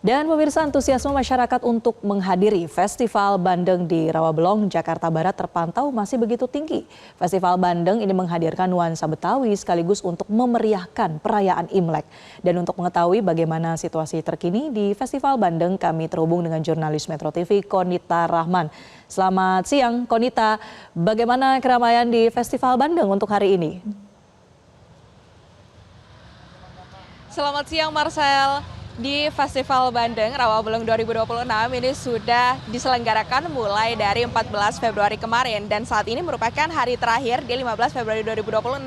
Dan pemirsa, antusiasme masyarakat untuk menghadiri Festival Bandeng di Rawabelong, Jakarta Barat terpantau masih begitu tinggi. Festival Bandeng ini menghadirkan nuansa Betawi sekaligus untuk memeriahkan perayaan Imlek. Dan untuk mengetahui bagaimana situasi terkini di Festival Bandeng, kami terhubung dengan jurnalis Metro TV Konita Rahman. Selamat siang Konita, bagaimana keramaian di Festival Bandeng untuk hari ini? Selamat siang Marcel. Di Festival Bandeng Rawabelong 2026 ini sudah diselenggarakan mulai dari 14 Februari kemarin dan saat ini merupakan hari terakhir di 15 Februari 2026.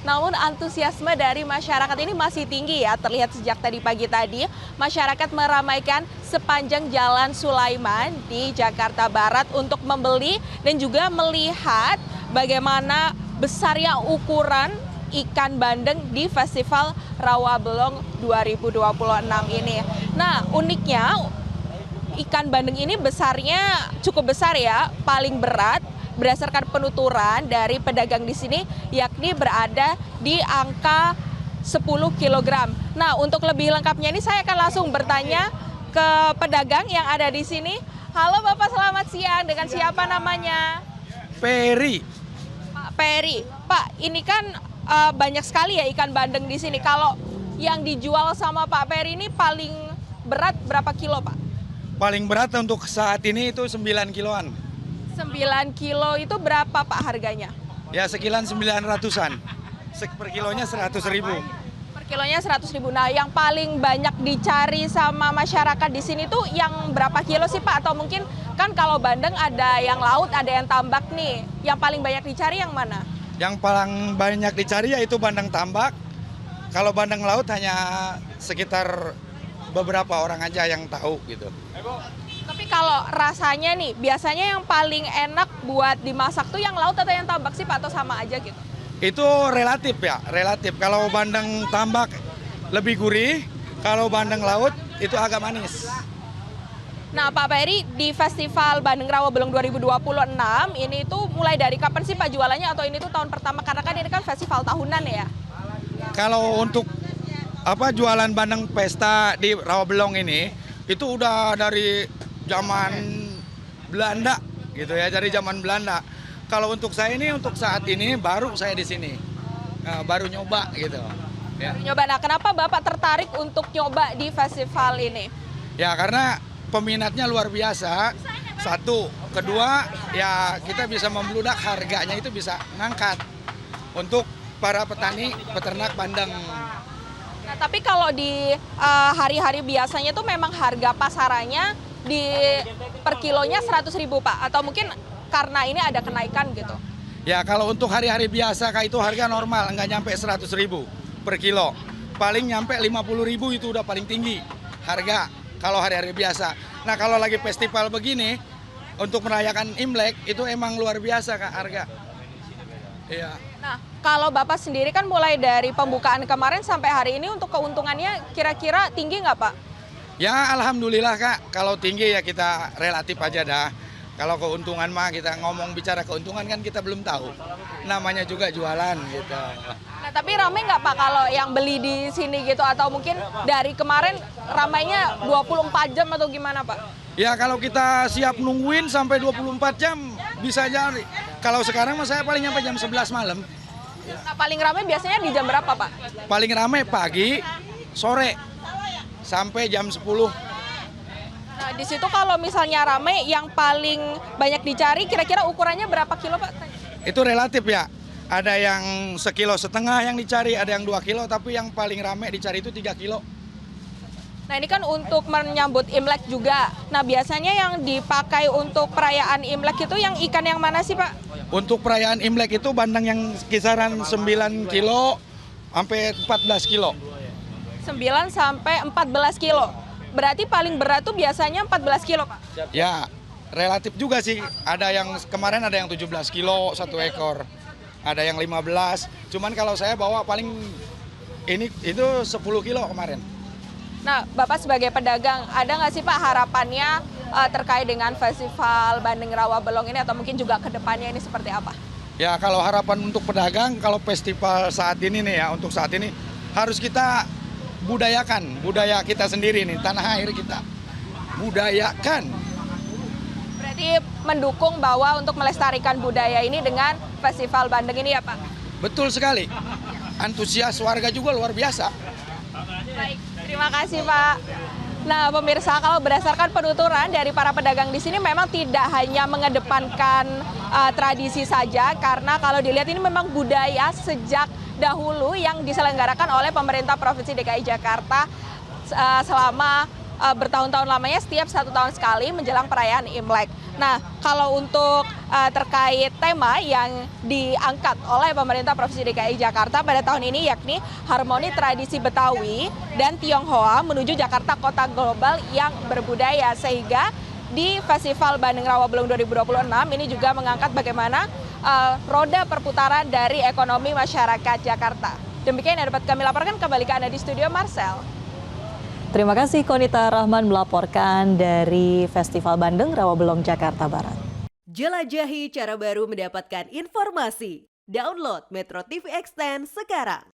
Namun antusiasme dari masyarakat ini masih tinggi ya, terlihat sejak tadi pagi tadi masyarakat meramaikan sepanjang Jalan Sulaiman di Jakarta Barat untuk membeli dan juga melihat bagaimana besarnya ukuran ikan bandeng di Festival Rawabelong 2026 ini. Nah, uniknya ikan bandeng ini besarnya cukup besar ya, paling berat berdasarkan penuturan dari pedagang di sini yakni berada di angka 10 kg. Nah, untuk lebih lengkapnya ini saya akan langsung bertanya ke pedagang yang ada di sini. Halo Bapak, selamat siang. Dengan siapa namanya? Peri. Pak Peri. Pak, ini kan banyak sekali ya ikan bandeng di sini. Kalau yang dijual sama Pak Peri ini paling berat berapa kilo, Pak? Paling berat untuk saat ini itu 9 kiloan. 9 kilo itu berapa Pak harganya? Ya sekilan 900-an. Per kilonya 100.000. Per kilonya 100.000. Nah, yang paling banyak dicari sama masyarakat di sini tuh yang berapa kilo sih Pak? Atau mungkin kan kalau bandeng ada yang laut, ada yang tambak nih. Yang paling banyak dicari yang mana? Yang paling banyak dicari yaitu bandeng tambak. Kalau bandeng laut hanya sekitar beberapa orang aja yang tahu gitu. Tapi kalau rasanya nih, biasanya yang paling enak buat dimasak tuh yang laut atau yang tambak sih Pak? Atau sama aja gitu? Itu relatif ya, relatif. Kalau bandeng tambak lebih gurih, kalau bandeng laut itu agak manis. Nah Pak Peri, di Festival Bandeng Rawabelong 2026 ini tuh mulai dari kapan sih Pak jualannya atau ini tuh tahun pertama? Karena kan ini kan festival tahunan ya. Kalau untuk jualan bandeng pesta di Rawabelong ini itu udah dari zaman Belanda gitu ya, dari zaman Belanda. Kalau untuk saya ini untuk saat ini baru saya di sini. Baru nyoba gitu. Ya. Nyoba. Nah, kenapa Bapak tertarik untuk nyoba di festival ini? Ya karena peminatnya luar biasa. Satu, kedua ya kita bisa membludak, harganya itu bisa ngangkat untuk para petani peternak bandeng. Nah, tapi kalau di hari-hari biasanya tuh memang harga pasarannya di per kilonya 100.000 Pak, atau mungkin karena ini ada kenaikan gitu. Ya kalau untuk hari-hari biasa kayak itu harga normal, nggak nyampe 100.000 per kilo. Paling nyampe 50.000 itu udah paling tinggi harga kalau hari-hari biasa. Nah kalau lagi festival begini untuk merayakan Imlek itu emang luar biasa Kak harga. Iya. Nah kalau Bapak sendiri kan mulai dari pembukaan kemarin sampai hari ini untuk keuntungannya kira-kira tinggi nggak Pak? Ya alhamdulillah Kak, kalau tinggi ya kita relatif aja dah. Kalau keuntungan mah kita ngomong bicara keuntungan kan kita belum tahu. Namanya juga jualan gitu. Nah tapi ramai nggak Pak kalau yang beli di sini gitu? Atau mungkin dari kemarin ramainya 24 jam atau gimana Pak? Ya kalau kita siap nungguin sampai 24 jam bisa jadi. Kalau sekarang mah saya paling nyampe jam 11 malam. Nah paling ramai biasanya di jam berapa Pak? Paling ramai pagi, sore, sampai jam 10. Nah di situ kalau misalnya ramai yang paling banyak dicari kira-kira ukurannya berapa kilo Pak? Itu relatif ya. Ada yang 1,5 kilo yang dicari, ada yang 2 kilo, tapi yang paling ramai dicari itu 3 kilo. Nah ini kan untuk menyambut Imlek juga. Nah biasanya yang dipakai untuk perayaan Imlek itu yang ikan yang mana sih Pak? Untuk perayaan Imlek itu bandeng yang kisaran 9 kilo sampai 14 kilo. 9 sampai 14 kilo. Berarti paling berat tuh biasanya 14 kilo Pak? Ya relatif juga sih. Ada yang kemarin ada yang 17 kilo satu ekor. Ada yang 15. Cuman kalau saya bawa paling ini itu 10 kilo kemarin. Nah, Bapak sebagai pedagang, ada nggak sih Pak harapannya terkait dengan Festival Bandeng Rawabelong ini atau mungkin juga ke depannya ini seperti apa? Ya kalau harapan untuk pedagang, kalau festival saat ini nih ya, untuk saat ini harus kita budayakan budaya kita sendiri nih, tanah air kita. Budayakan. Berarti mendukung bahwa untuk melestarikan budaya ini dengan Festival Bandeng ini ya Pak? Betul sekali. Antusias warga juga luar biasa. Baik, terima kasih Pak. Nah pemirsa, kalau berdasarkan penuturan dari para pedagang di sini memang tidak hanya mengedepankan tradisi saja, karena kalau dilihat ini memang budaya sejak dahulu yang diselenggarakan oleh pemerintah Provinsi DKI Jakarta selama bertahun-tahun lamanya, setiap 1 tahun sekali menjelang perayaan Imlek. Nah, kalau untuk terkait tema yang diangkat oleh pemerintah Provinsi DKI Jakarta pada tahun ini, yakni Harmoni Tradisi Betawi dan Tionghoa menuju Jakarta Kota Global yang Berbudaya, sehingga di Festival Bandeng Rawabelong 2026 ini juga mengangkat bagaimana roda perputaran dari ekonomi masyarakat Jakarta. Demikian yang dapat kami laporkan, kembali ke Anda di studio, Marcel. Terima kasih Konita Rahman melaporkan dari Festival Bandeng Rawabelong, Jakarta Barat. Jelajahi cara baru mendapatkan informasi. Download Metro TV Extend sekarang.